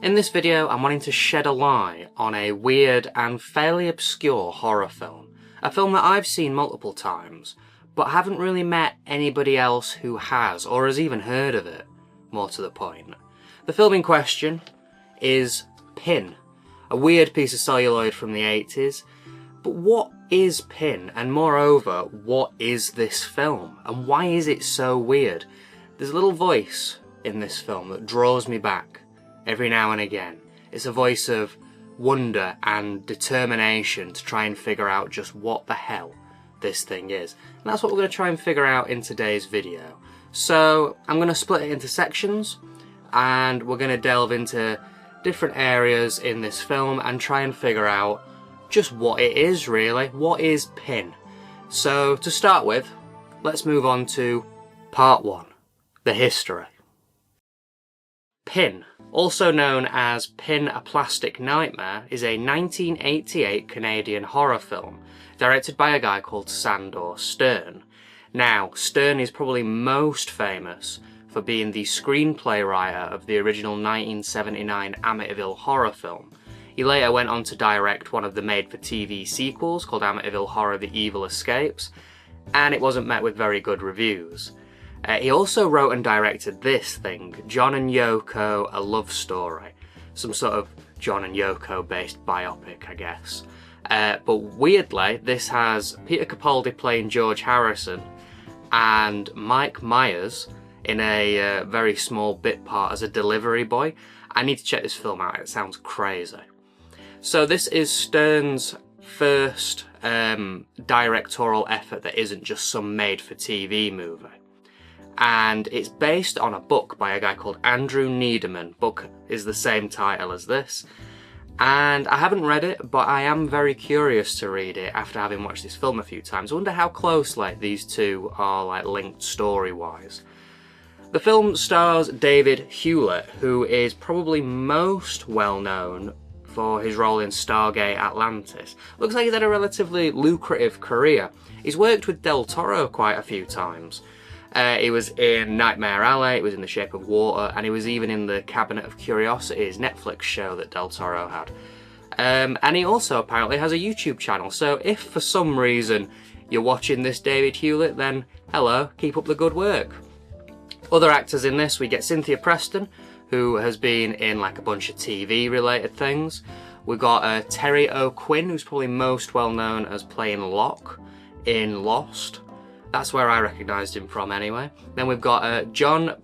In this video, I'm wanting to shed a light on a weird and fairly obscure horror film. A film that I've seen multiple times, but haven't really met anybody else who has, or has even heard of it, more to the point. The film in question is Pin, a weird piece of celluloid from the 80s. But what is Pin? And moreover, what is this film? And why is it so weird? There's a little voice in this film that draws me back every now and again. It's a voice of wonder and determination to try and figure out just what the hell this thing is. And that's what we're going to try and figure out in today's video. So I'm going to split it into sections and we're going to delve into different areas in this film and try and figure out just what it is really. What is Pin? So to start with, let's move on to part 1, the history. Pin, also known as Pin a Plastic Nightmare, is a 1988 Canadian horror film directed by a guy called Sandor Stern. Now, Stern is probably most famous for being the screenplay writer of the original 1979 Amityville Horror film. He later went on to direct one of the made-for-TV sequels called Amityville Horror: The Evil Escapes, and it wasn't met with very good reviews. He also wrote and directed this thing, John and Yoko, A Love Story. Some sort of John and Yoko based biopic, I guess. But weirdly, this has Peter Capaldi playing George Harrison and Mike Myers in a very small bit part as a delivery boy. I need to check this film out, it sounds crazy. So this is Stern's first directorial effort that isn't just some made-for-TV movie. And it's based on a book by a guy called Andrew Niederman. Book is the same title as this. And I haven't read it, but I am very curious to read it after having watched this film a few times. I wonder how closely these two are linked story-wise. The film stars David Hewlett, who is probably most well known for his role in Stargate Atlantis. Looks like he's had a relatively lucrative career. He's worked with Del Toro quite a few times. He was in Nightmare Alley, he was in The Shape of Water, and he was even in the Cabinet of Curiosities Netflix show that Del Toro had. And he also apparently has a YouTube channel, so if for some reason you're watching this David Hewlett, then hello, keep up the good work. Other actors in this, we get Cynthia Preston, who has been in like a bunch of TV related things. We've got Terry O'Quinn, who's probably most well known as playing Locke in Lost. That's where I recognised him from anyway. Then we've got John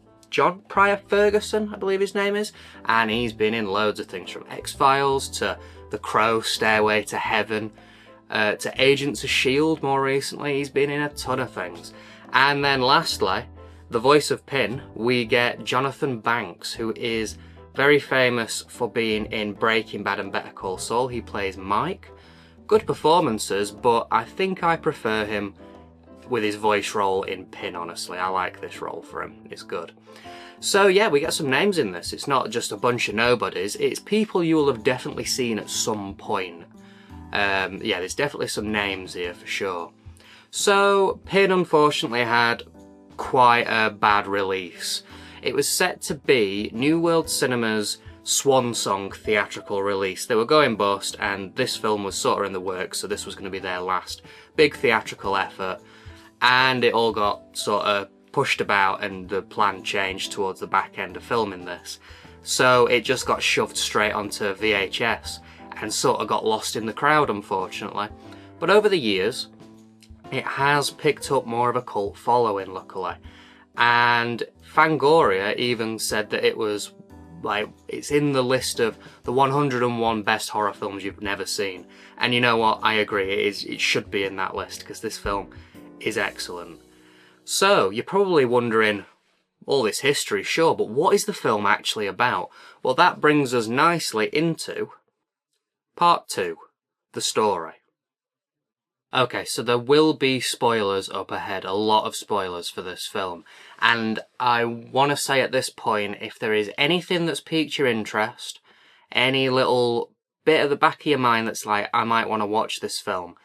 Pryor Ferguson, I believe his name is, and he's been in loads of things from X-Files to The Crow, Stairway to Heaven, to Agents of S.H.I.E.L.D. more recently. He's been in a ton of things. And then lastly, the voice of Pin, we get Jonathan Banks, who is very famous for being in Breaking Bad and Better Call Saul. He plays Mike. Good performances, but I think I prefer him with his voice role in Pin, honestly. I like this role for him, it's good. So yeah, we get some names in this. It's not just a bunch of nobodies, it's people you will have definitely seen at some point. Yeah, there's definitely some names here for sure. So, Pin unfortunately had quite a bad release. It was set to be New World Cinema's swan song theatrical release. They were going bust and this film was sort of in the works, so this was going to be their last big theatrical effort. And it all got sort of pushed about and the plan changed towards the back end of filming this. So it just got shoved straight onto VHS and sort of got lost in the crowd, unfortunately. But over the years, it has picked up more of a cult following, luckily. And Fangoria even said that it was, like, it's in the list of the 101 best horror films you've never seen. And you know what, I agree, it should be in that list, because this film is excellent. So, you're probably wondering, all this history, sure, but what is the film actually about? Well, that brings us nicely into part 2, the story. Okay, so there will be spoilers up ahead, a lot of spoilers for this film. And I want to say at this point, if there is anything that's piqued your interest, any little bit at the back of your mind that's like, I might want to watch this film,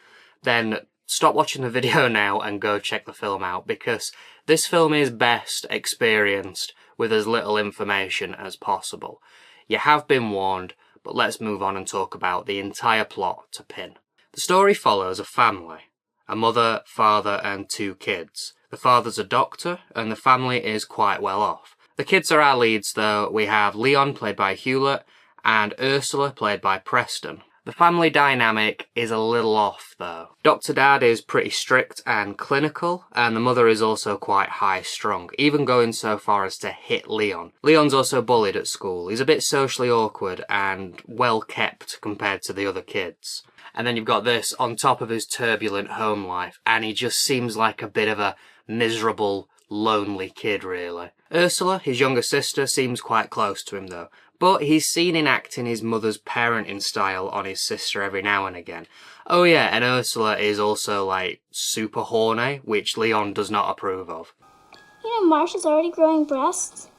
then stop watching the video now and go check the film out, because this film is best experienced with as little information as possible. You have been warned, but let's move on and talk about the entire plot to Pin. The story follows a family, a mother, father and 2 kids. The father's a doctor and the family is quite well off. The kids are our leads though. We have Leon, played by Hewlett, and Ursula, played by Preston. The family dynamic is a little off though. Dr. Dad is pretty strict and clinical, and the mother is also quite high-strung, even going so far as to hit Leon. Leon's also bullied at school. He's a bit socially awkward and well-kept compared to the other kids. And then you've got this on top of his turbulent home life, and he just seems like a bit of a miserable, lonely kid, really. Ursula, his younger sister, seems quite close to him though, but he's seen enacting his mother's parenting style on his sister every now and again. Oh yeah, and Ursula is also like super horny, which Leon does not approve of. You know Marsha's already growing breasts.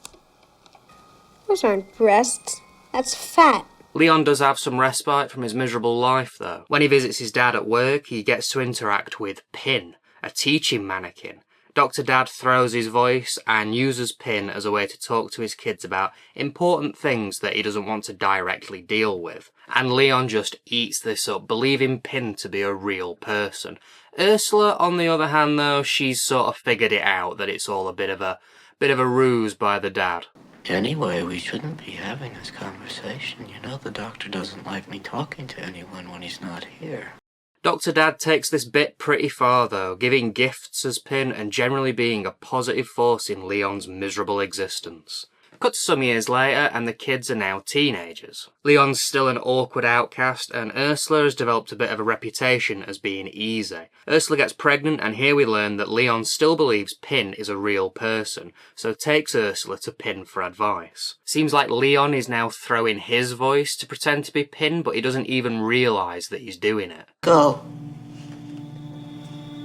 Those aren't breasts. That's fat. Leon does have some respite from his miserable life though. When he visits his dad at work, he gets to interact with Pin, a teaching mannequin. Dr. Dad throws his voice and uses Pin as a way to talk to his kids about important things that he doesn't want to directly deal with. And Leon just eats this up, believing Pin to be a real person. Ursula, on the other hand though, she's sort of figured it out that it's all a bit of a ruse by the dad. Anyway, we shouldn't be having this conversation. You know the doctor doesn't like me talking to anyone when he's not here. Dr. Dad takes this bit pretty far though, giving gifts as Pin and generally being a positive force in Leon's miserable existence. Cut to some years later and the kids are now teenagers. Leon's still an awkward outcast and Ursula has developed a bit of a reputation as being easy. Ursula gets pregnant and here we learn that Leon still believes Pin is a real person, so takes Ursula to Pin for advice. Seems like Leon is now throwing his voice to pretend to be Pin, but he doesn't even realise that he's doing it. Go.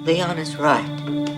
Leon is right.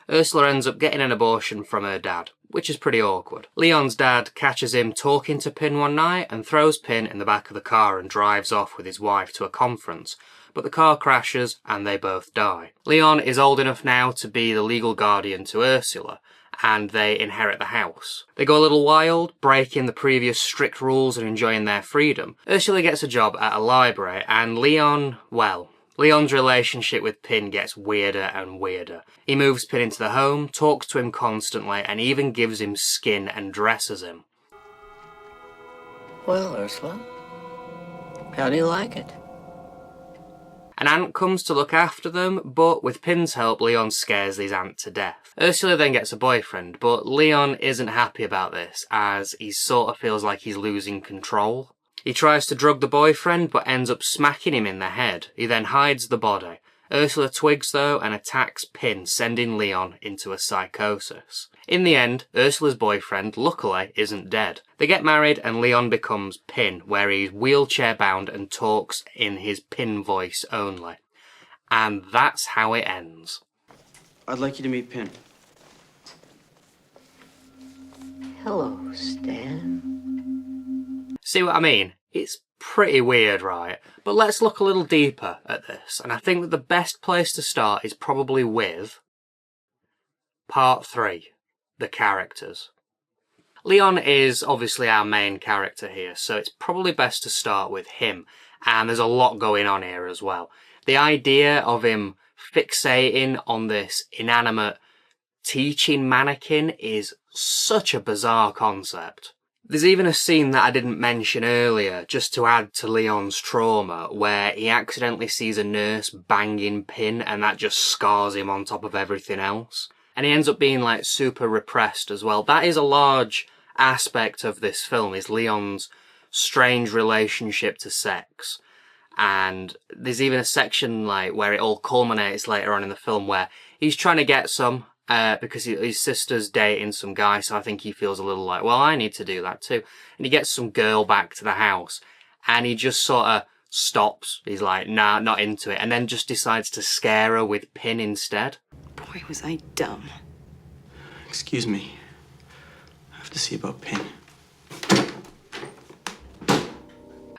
Ursula ends up getting an abortion from her dad, which is pretty awkward. Leon's dad catches him talking to Pin one night and throws Pin in the back of the car and drives off with his wife to a conference, but the car crashes and they both die. Leon is old enough now to be the legal guardian to Ursula, and they inherit the house. They go a little wild, breaking the previous strict rules and enjoying their freedom. Ursula gets a job at a library, and Leon's relationship with Pin gets weirder and weirder. He moves Pin into the home, talks to him constantly, and even gives him skin and dresses him. Well, Ursula, how do you like it? An aunt comes to look after them, but with Pin's help, Leon scares his aunt to death. Ursula then gets a boyfriend, but Leon isn't happy about this, as he sort of feels like he's losing control. He tries to drug the boyfriend, but ends up smacking him in the head. He then hides the body. Ursula twigs though and attacks Pin, sending Leon into a psychosis. In the end, Ursula's boyfriend, luckily, isn't dead. They get married and Leon becomes Pin, where he's wheelchair bound and talks in his Pin voice only. And that's how it ends. I'd like you to meet Pin. Hello, Stan. See what I mean? It's pretty weird, right? But let's look a little deeper at this, and I think that the best place to start is probably with Part 3, the characters. Leon is obviously our main character here, so it's probably best to start with him, and there's a lot going on here as well. The idea of him fixating on this inanimate teaching mannequin is such a bizarre concept. There's even a scene that I didn't mention earlier, just to add to Leon's trauma, where he accidentally sees a nurse banging Pin and that just scars him on top of everything else. And he ends up being like super repressed as well. That is a large aspect of this film, is Leon's strange relationship to sex. And there's even a section like where it all culminates later on in the film where he's trying to get some, because his sister's dating some guy, so I think he feels a little like, well, I need to do that too. And he gets some girl back to the house, and he just sort of stops. He's like, nah, not into it, and then just decides to scare her with Pin instead. Boy, was I dumb. Excuse me. I have to see about Pin.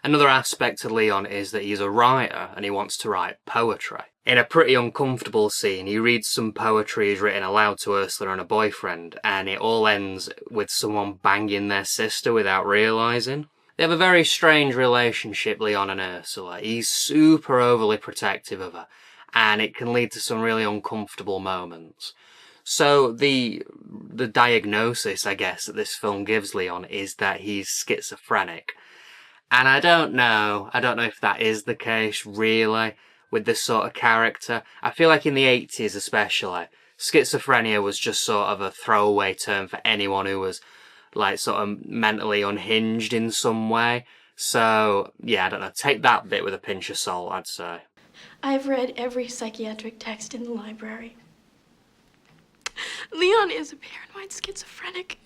Another aspect of Leon is that he's a writer and he wants to write poetry. In a pretty uncomfortable scene, he reads some poetry he's written aloud to Ursula and her boyfriend, and it all ends with someone banging their sister without realising. They have a very strange relationship, Leon and Ursula. He's super overly protective of her, and it can lead to some really uncomfortable moments. So the diagnosis, I guess, that this film gives Leon is that he's schizophrenic. And I don't know if that is the case, really, with this sort of character. I feel like in the 80s especially, schizophrenia was just sort of a throwaway term for anyone who was, like, sort of mentally unhinged in some way. So, yeah, I don't know, take that bit with a pinch of salt, I'd say. I've read every psychiatric text in the library. Leon is a paranoid schizophrenic.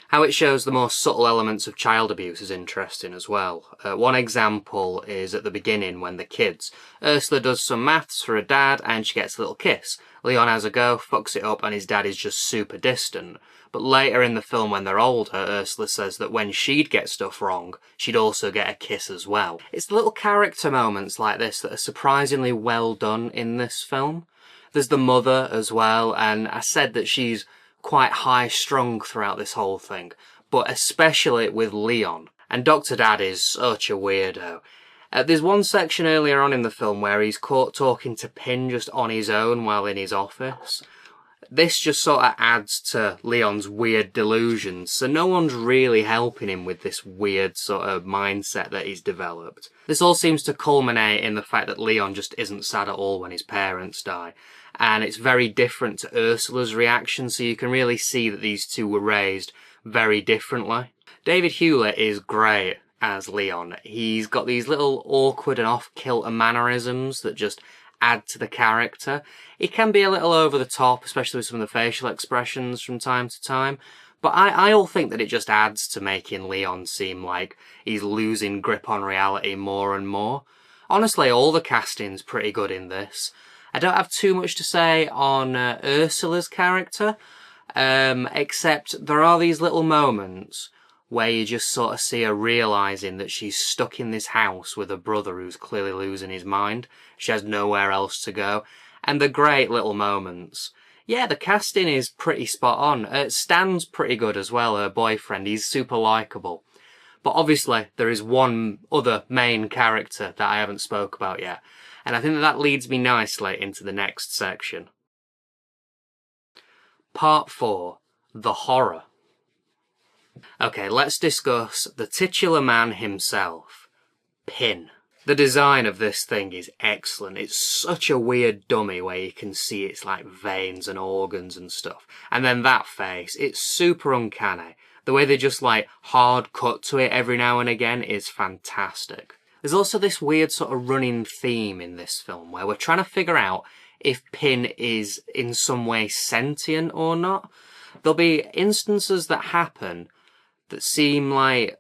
How it shows the more subtle elements of child abuse is interesting as well. One example is at the beginning when the kids. Ursula does some maths for her dad and she gets a little kiss. Leon has a go, fucks it up, and his dad is just super distant. But later in the film when they're older, Ursula says that when she'd get stuff wrong, she'd also get a kiss as well. It's the little character moments like this that are surprisingly well done in this film. There's the mother as well, and I said that she's quite high-strung throughout this whole thing, but especially with Leon. And Dr. Dad is such a weirdo. There's one section earlier on in the film where he's caught talking to Pin just on his own while in his office. This just sort of adds to Leon's weird delusions, so no one's really helping him with this weird sort of mindset that he's developed. This all seems to culminate in the fact that Leon just isn't sad at all when his parents die. And it's very different to Ursula's reaction, so you can really see that these two were raised very differently. David Hewlett is great as Leon. He's got these little awkward and off-kilter mannerisms that just add to the character. He can be a little over the top, especially with some of the facial expressions from time to time, but I all think that it just adds to making Leon seem like he's losing grip on reality more and more. Honestly, all the casting's pretty good in this. I don't have too much to say on Ursula's character, except there are these little moments where you just sort of see her realising that she's stuck in this house with a brother who's clearly losing his mind. She has nowhere else to go. And the great little moments. Yeah, the casting is pretty spot on. Stan's pretty good as well, her boyfriend. He's super likeable. But obviously, there is one other main character that I haven't spoke about yet. And I think that leads me nicely into the next section. Part 4. The Horror. Okay, let's discuss the titular man himself, Pin. The design of this thing is excellent. It's such a weird dummy where you can see its like veins and organs and stuff. And then that face, it's super uncanny. The way they just like hard cut to it every now and again is fantastic. There's also this weird sort of running theme in this film where we're trying to figure out if Pin is in some way sentient or not. There'll be instances that happen that seem like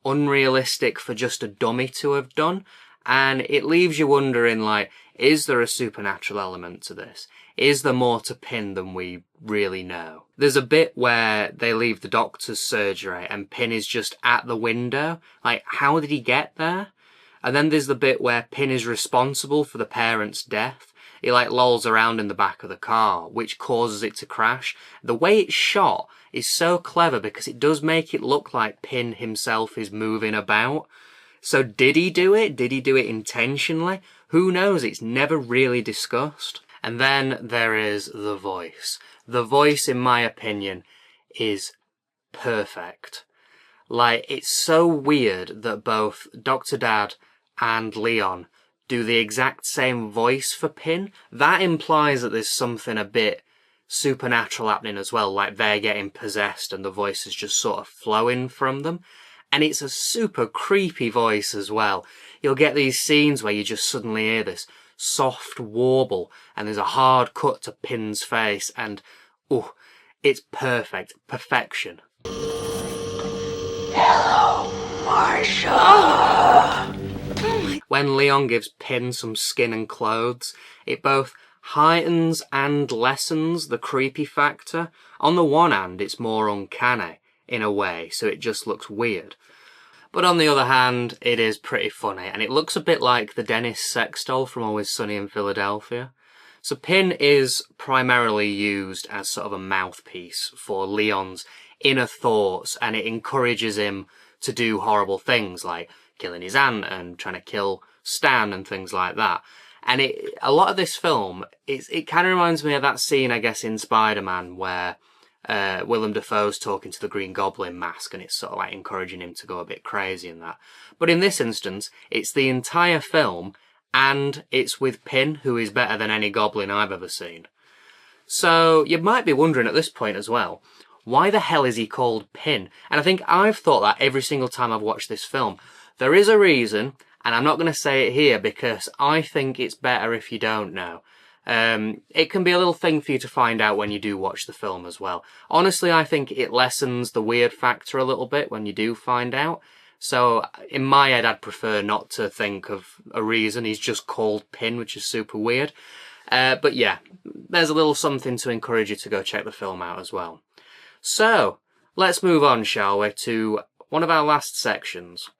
unrealistic for just a dummy to have done, and it leaves you wondering, like, is there a supernatural element to this? Is there more to Pin than we really know? There's a bit where they leave the doctor's surgery and Pin is just at the window. Like, how did he get there? And then there's the bit where Pin is responsible for the parents' death. He like lolls around in the back of the car, which causes it to crash. The way it's shot is so clever because it does make it look like Pin himself is moving about. So did he do it? Did he do it intentionally? Who knows? It's never really discussed. And then there is the voice. The voice, in my opinion, is perfect. Like, it's so weird that both Dr. Dad and Leon do the exact same voice for Pin. That implies that there's something a bit supernatural happening as well, like they're getting possessed and the voice is just sort of flowing from them. And it's a super creepy voice as well. You'll get these scenes where you just suddenly hear this soft warble and there's a hard cut to Pin's face and, oh, it's perfect. Perfection. Hello, Marsha. When Leon gives Pin some skin and clothes, it both heightens and lessens the creepy factor. On the one hand, it's more uncanny, in a way, so it just looks weird. But on the other hand, it is pretty funny, and it looks a bit like the Dennis sex doll from Always Sunny in Philadelphia. So Pin is primarily used as sort of a mouthpiece for Leon's inner thoughts, and it encourages him to do horrible things like killing his aunt and trying to kill Stan and things like that. And a lot of this film, it kind of reminds me of that scene, I guess, in Spider-Man where Willem Dafoe's talking to the Green Goblin mask, and it's sort of like encouraging him to go a bit crazy and that. But in this instance, it's the entire film, and it's with Pin, who is better than any goblin I've ever seen. So you might be wondering at this point as well, why the hell is he called Pin? And I think I've thought that every single time I've watched this film. There is a reason, and I'm not going to say it here because I think it's better if you don't know. It can be a little thing for you to find out when you do watch the film as well. Honestly, I think it lessens the weird factor a little bit when you do find out. So in my head, I'd prefer not to think of a reason. He's just called Pin, which is super weird. But yeah, there's a little something to encourage you to go check the film out as well. So let's move on, shall we, to one of our last sections.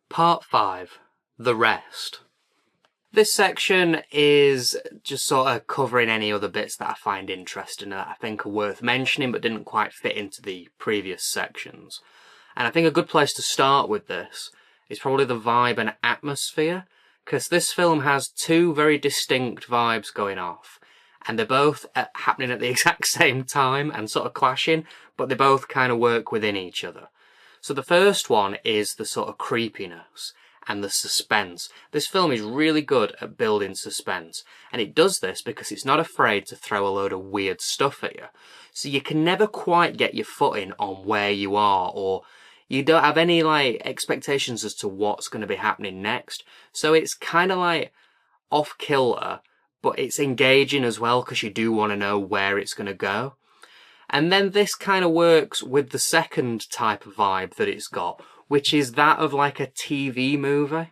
Part 5, The Rest. This section is just sort of covering any other bits that I find interesting that I think are worth mentioning but didn't quite fit into the previous sections. And I think a good place to start with this is probably the vibe and atmosphere, because this film has two very distinct vibes going off, and they're both happening at the exact same time and sort of clashing, but they both kind of work within each other. So the first one is the sort of creepiness and the suspense. This film is really good at building suspense, and it does this because it's not afraid to throw a load of weird stuff at you. So you can never quite get your footing on where you are, or you don't have any like expectations as to what's going to be happening next. So it's kind of like off kilter, but it's engaging as well because you do want to know where it's going to go. And then this kind of works with the second type of vibe that it's got, which is that of like a TV movie.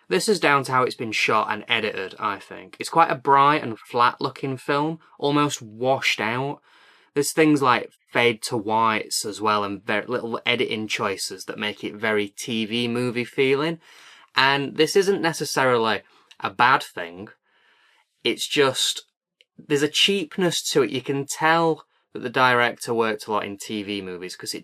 This is down to how it's been shot and edited, I think. It's quite a bright and flat looking film, almost washed out. There's things like fade to whites as well, and very little editing choices that make it very TV movie feeling. And this isn't necessarily a bad thing. It's just, there's a cheapness to it. You can tell that the director worked a lot in TV movies because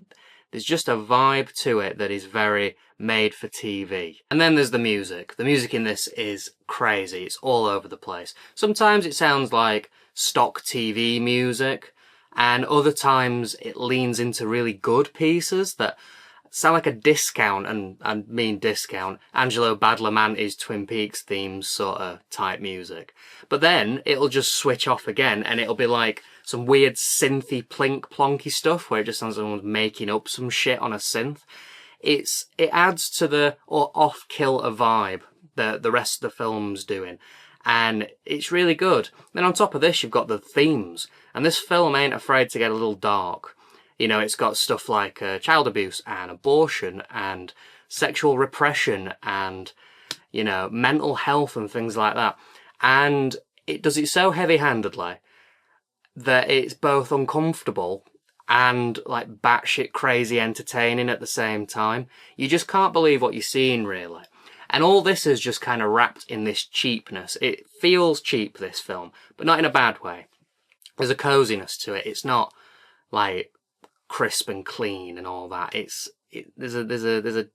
there's just a vibe to it that is very made for TV. And then there's the music. The music in this is crazy. It's all over the place. Sometimes it sounds like stock TV music, and other times it leans into really good pieces that sound like a discount, and I mean discount, Angelo Badalamenti's Twin Peaks themes sort of type music. But then it'll just switch off again, and it'll be like some weird synthy plonky stuff where it just sounds like someone's making up some shit on a synth. It adds to the off-kilter vibe that the rest of the film's doing, and it's really good. Then on top of this, you've got the themes, and this film ain't afraid to get a little dark. You know, it's got stuff like child abuse and abortion and sexual repression and, you know, mental health and things like that. And it does it so heavy-handedly that it's both uncomfortable and like batshit crazy entertaining at the same time. You just can't believe what you're seeing, really. And all this is just kind of wrapped in this cheapness. It feels cheap, this film, but not in a bad way. There's a coziness to it. It's not like crisp and clean and all that. There's a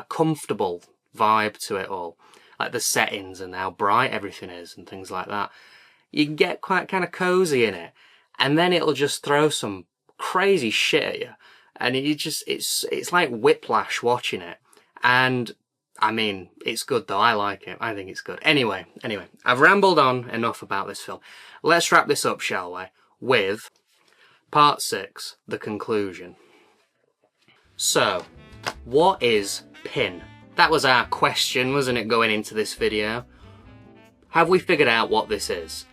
comfortable vibe to it all, like the settings and how bright everything is and things like that. You can get quite kind of cozy in it, and then it'll just throw some crazy shit at you, and it's like whiplash watching it. And I mean, it's good though. I like it. I think it's good. Anyway, I've rambled on enough about this film. Let's wrap this up, shall we, with Part 6, the conclusion. So, what is Pin? That was our question, wasn't it, going into this video? Have we figured out what this is?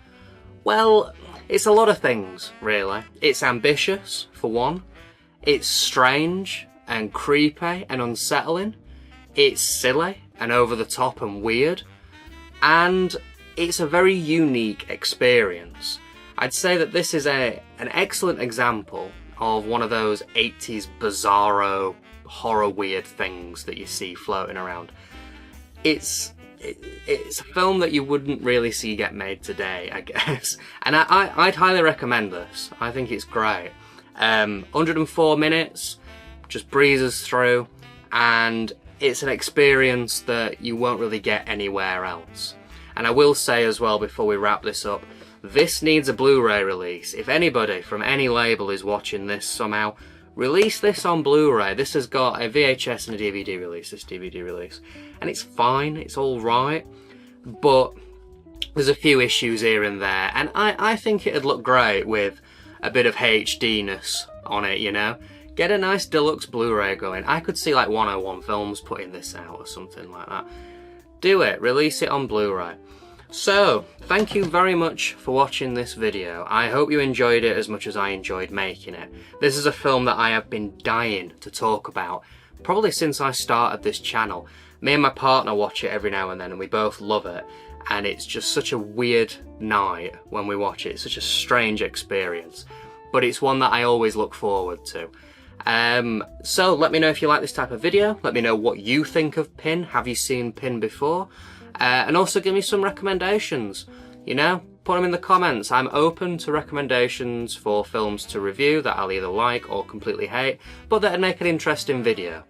Well, it's a lot of things, really. It's ambitious, for one. It's strange and creepy and unsettling. It's silly and over the top and weird. And it's a very unique experience. I'd say that this is an excellent example of one of those 80s bizarro horror weird things that you see floating around. It's a film that you wouldn't really see get made today, I guess. And I'd highly recommend this. I think it's great. 104 minutes, just breezes through, and it's an experience that you won't really get anywhere else. And I will say as well, before we wrap this up, this needs a Blu-ray release. If anybody from any label is watching this somehow, release this on Blu-ray. This has got a VHS and a DVD release, this DVD release. And it's fine, it's alright, but there's a few issues here and there. And I think it'd look great with a bit of HD-ness on it, you know? Get a nice deluxe Blu-ray going. I could see like 101 Films putting this out or something like that. Do it, release it on Blu-ray. So, thank you very much for watching this video. I hope you enjoyed it as much as I enjoyed making it. This is a film that I have been dying to talk about, probably since I started this channel. Me and my partner watch it every now and then and we both love it. And it's just such a weird night when we watch it. It's such a strange experience. But it's one that I always look forward to. So let me know if you like this type of video. Let me know what you think of Pin. Have you seen Pin before? And also give me some recommendations. You know, put them in the comments. I'm open to recommendations for films to review that I'll either like or completely hate, but that'd make an interesting video.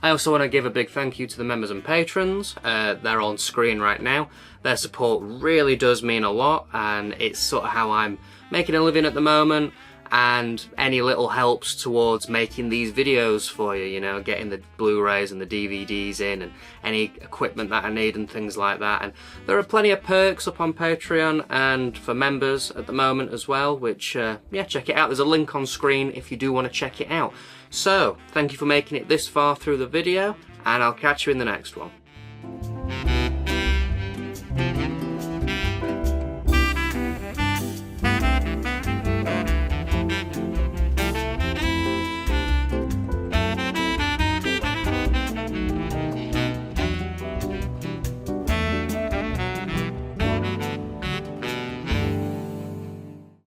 I also want to give a big thank you to the members and patrons. They're on screen right now. Their support really does mean a lot, and it's sort of how I'm making a living at the moment. And any little helps towards making these videos for you, you know, getting the Blu-rays and the DVDs in and any equipment that I need and things like that. And there are plenty of perks up on Patreon and for members at the moment as well, which, yeah, check it out. There's a link on screen if you do want to check it out. So, thank you for making it this far through the video, and I'll catch you in the next one.